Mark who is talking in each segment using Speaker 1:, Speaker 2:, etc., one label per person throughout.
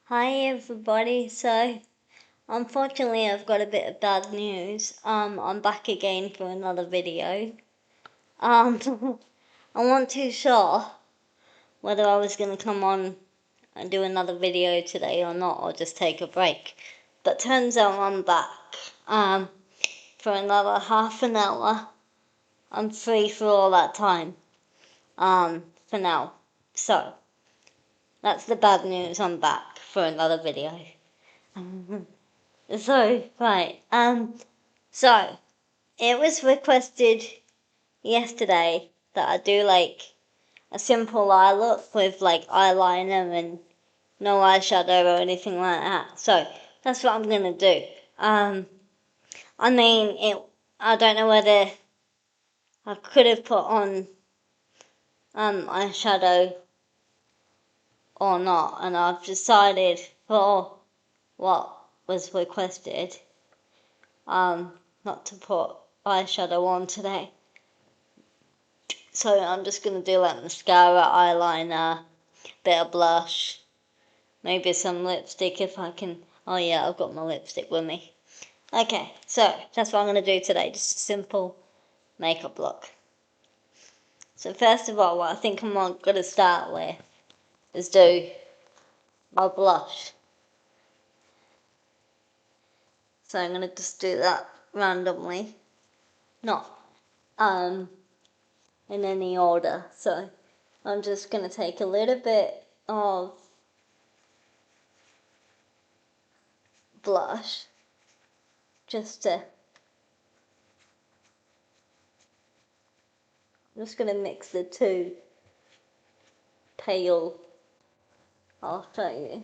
Speaker 1: Hi everybody. So, unfortunately, I've got a bit of bad news. I'm back again for another video. I wasn't too sure whether I was gonna come on and do another video today or not, or just take a break. But turns out I'm back. For another half an hour. I'm free for all that time. For now. So, that's the bad news. I'm back for another video. So, it was requested yesterday that I do like a simple eye look with like eyeliner and no eyeshadow or anything like that. So, that's what I'm gonna do. I mean, I don't know whether I could have put on, eyeshadow or not, and I've decided for what was requested, not to put eyeshadow on today. So I'm just gonna do like mascara, eyeliner, bit of blush, maybe some lipstick if I can. Oh yeah, I've got my lipstick with me. Okay, so that's what I'm gonna do today, just a simple makeup look. So first of all, what I think I'm gonna start with is do my blush. So I'm gonna just do that randomly, not in any order. So I'm just gonna take a little bit of blush just to, I'm just gonna mix the two pale, I'll show you.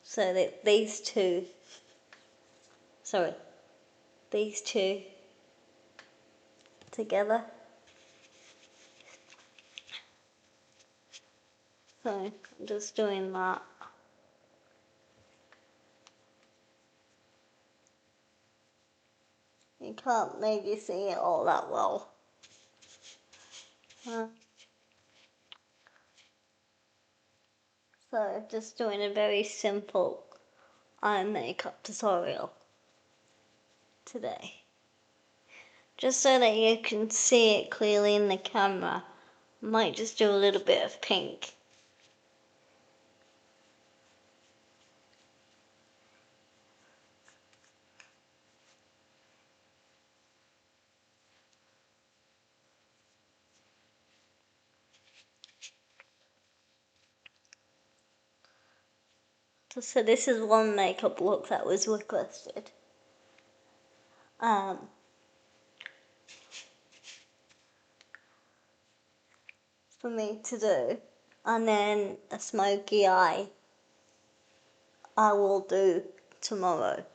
Speaker 1: So that these two together. So I'm just doing that. You can't maybe see it all that well. So just doing a very simple eye makeup tutorial today. Just so that you can see it clearly in the camera, I might just do a little bit of pink. So this is one makeup look that was requested. For me to do, and then a smoky eye I will do tomorrow,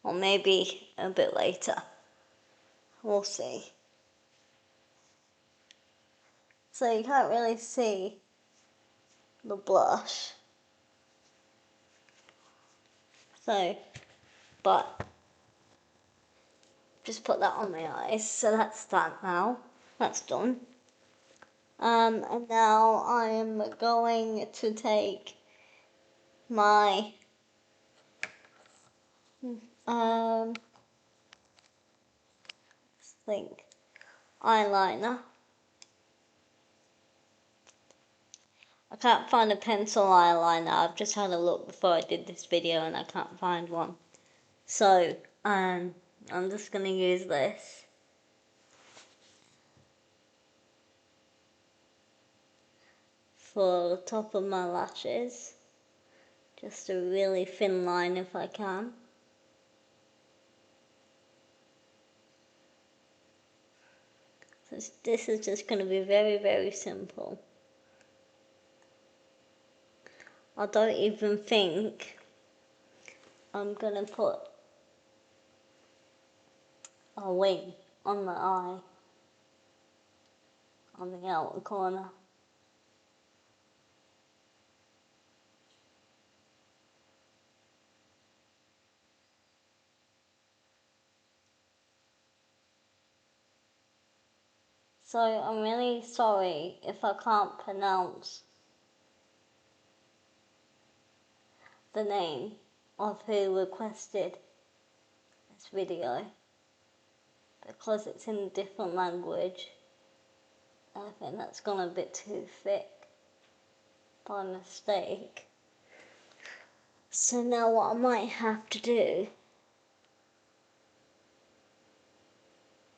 Speaker 1: or maybe a bit later, we'll see. So you can't really see the blush, so, but just put that on my eyes. So that's that now, that's done. And now I am going to take my eyeliner. I can't find a pencil eyeliner. I've just had a look before I did this video and I can't find one. So, I'm just gonna use this. For the top of my lashes. Just a really thin line if I can. So this is just going to be very, very simple. I don't even think I'm going to put a wing on the eye, on the outer corner. So I'm really sorry if I can't pronounce the name of who requested this video because it's in a different language. I think that's gone a bit too thick by mistake. So now what I might have to do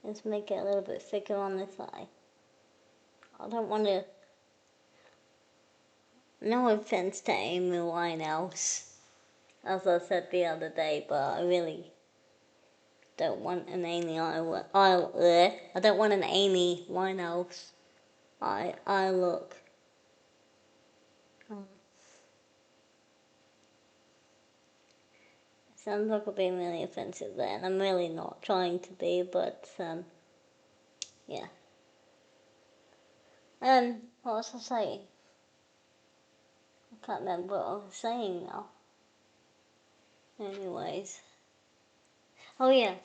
Speaker 1: is make it a little bit thicker on this side. I don't want to, no offense to Amy Winehouse, as I said the other day, but I really don't want an Amy I don't want an Amy Winehouse eye look. Sounds like I'm being really offensive there, and I'm really not trying to be, but yeah. What was I saying? I can't remember what I was saying now. Anyways. Oh yeah.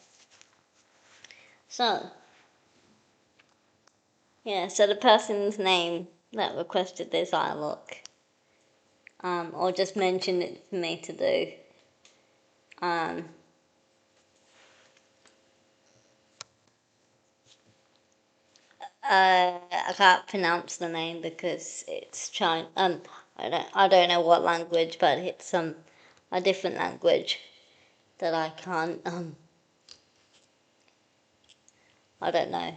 Speaker 1: So the person's name that requested this eye look, or just mentioned it for me to do, I can't pronounce the name because it's China. I don't know what language, but it's a different language that I can't. I don't know.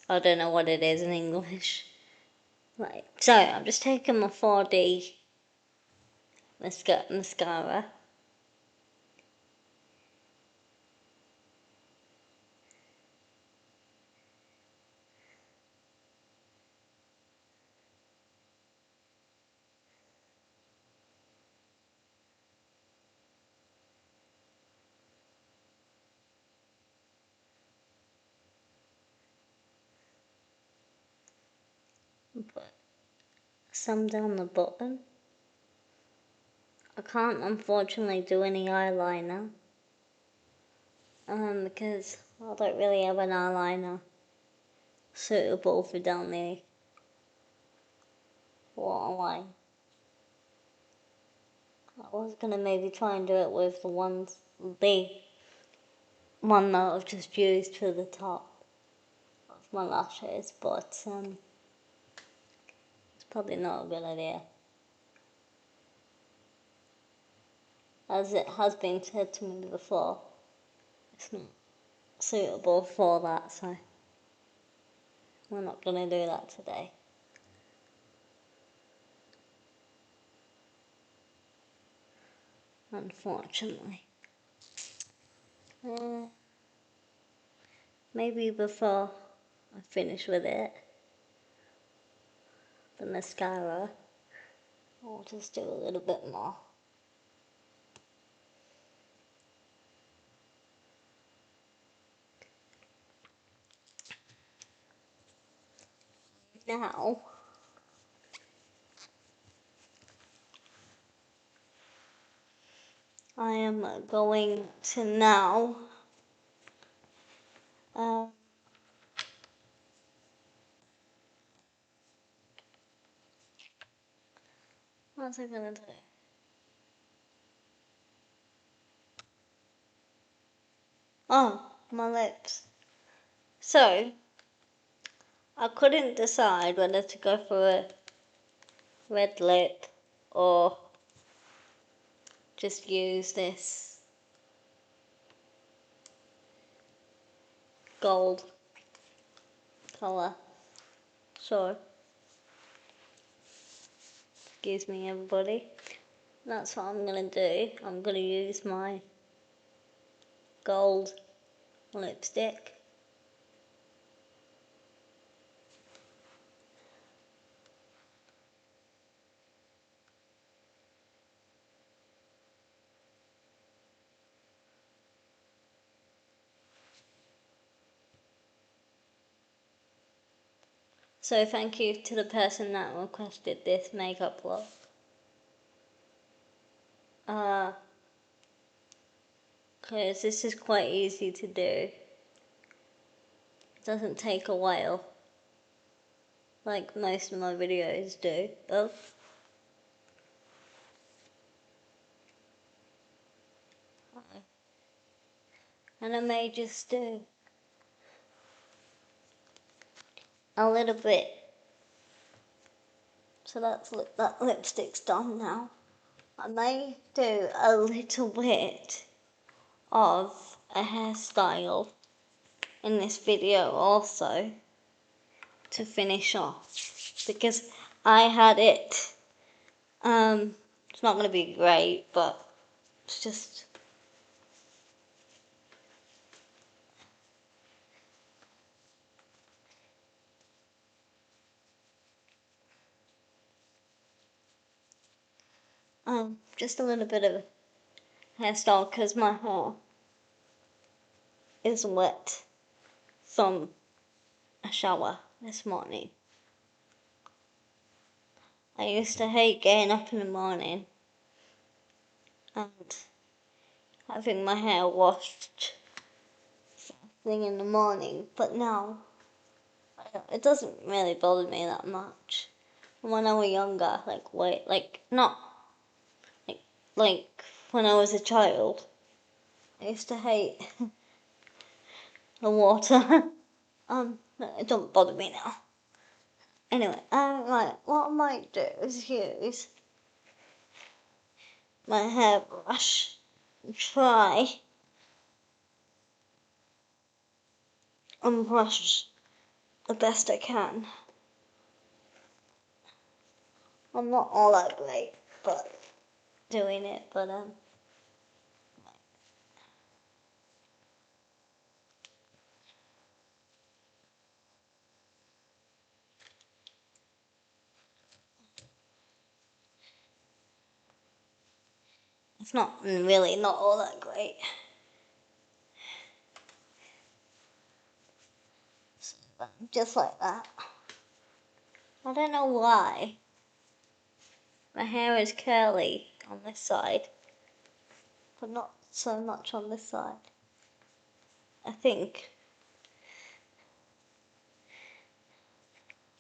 Speaker 1: I don't know what it is in English. Right. So I'm just taking my 4D mascara. Put some down the bottom. I can't unfortunately do any eyeliner. Because I don't really have an eyeliner suitable for down the waterline. I was gonna maybe try and do it with the one that I've just used for the top of my lashes, but it's probably not a good idea. As it has been said to me before, it's not suitable for that, so we're not gonna do that today. Unfortunately. Maybe before I finish with it, the mascara, I'll just do a little bit more. Now, I am going to now what's I gonna do? Oh, my lips. So, I couldn't decide whether to go for a red lip or just use this gold colour. So, excuse me everybody. That's what I'm gonna do. I'm gonna use my gold lipstick. So thank you to the person that requested this makeup look. Because this is quite easy to do. It doesn't take a while, like most of my videos do. Oh. And I may just do a little bit. So that lipstick's done now. I may do a little bit of a hairstyle in this video also to finish off, because I had it. It's not going to be great, but it's just. Just a little bit of hairstyle because my hair is wet from a shower this morning. I used to hate getting up in the morning and having my hair washed first thing in the morning, but now it doesn't really bother me that much. When I was younger, not like when I was a child, I used to hate the water. It don't bother me now. Anyway, right, what I might do is use my hairbrush and try and brush the best I can. I'm not all that great, but doing it, but it's not really not all that great. So, just like that. I don't know why my hair is curly on this side, but not so much on this side. I think.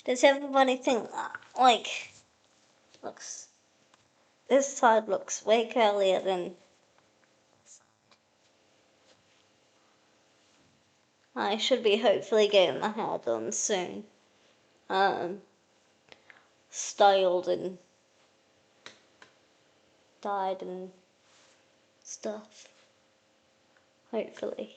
Speaker 1: Does everybody think that? Like, this side looks way curlier than this side. I should be hopefully getting my hair done soon. Styled and dyed and stuff. Hopefully.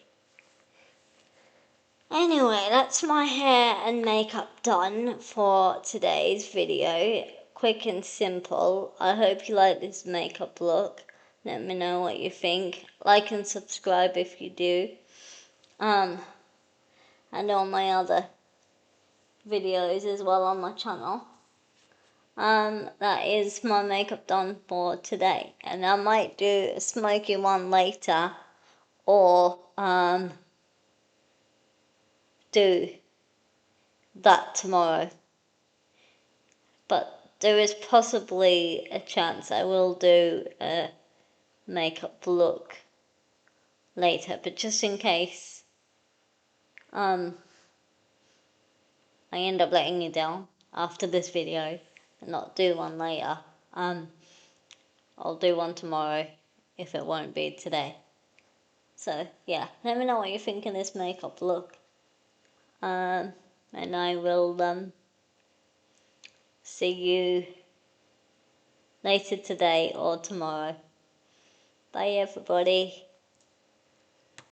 Speaker 1: Anyway, that's my hair and makeup done for today's video. Quick and simple. I hope you like this makeup look. Let me know what you think. Like and subscribe if you do. And all my other videos as well on my channel. That is my makeup done for today. And I might do a smoky one later. Or, do that tomorrow. But there is possibly a chance I will do a makeup look later, but just in case I end up letting you down after this video and not do one later, I'll do one tomorrow if it won't be today. So yeah, let me know what you think of this makeup look, and I will see you later today or tomorrow. Bye everybody.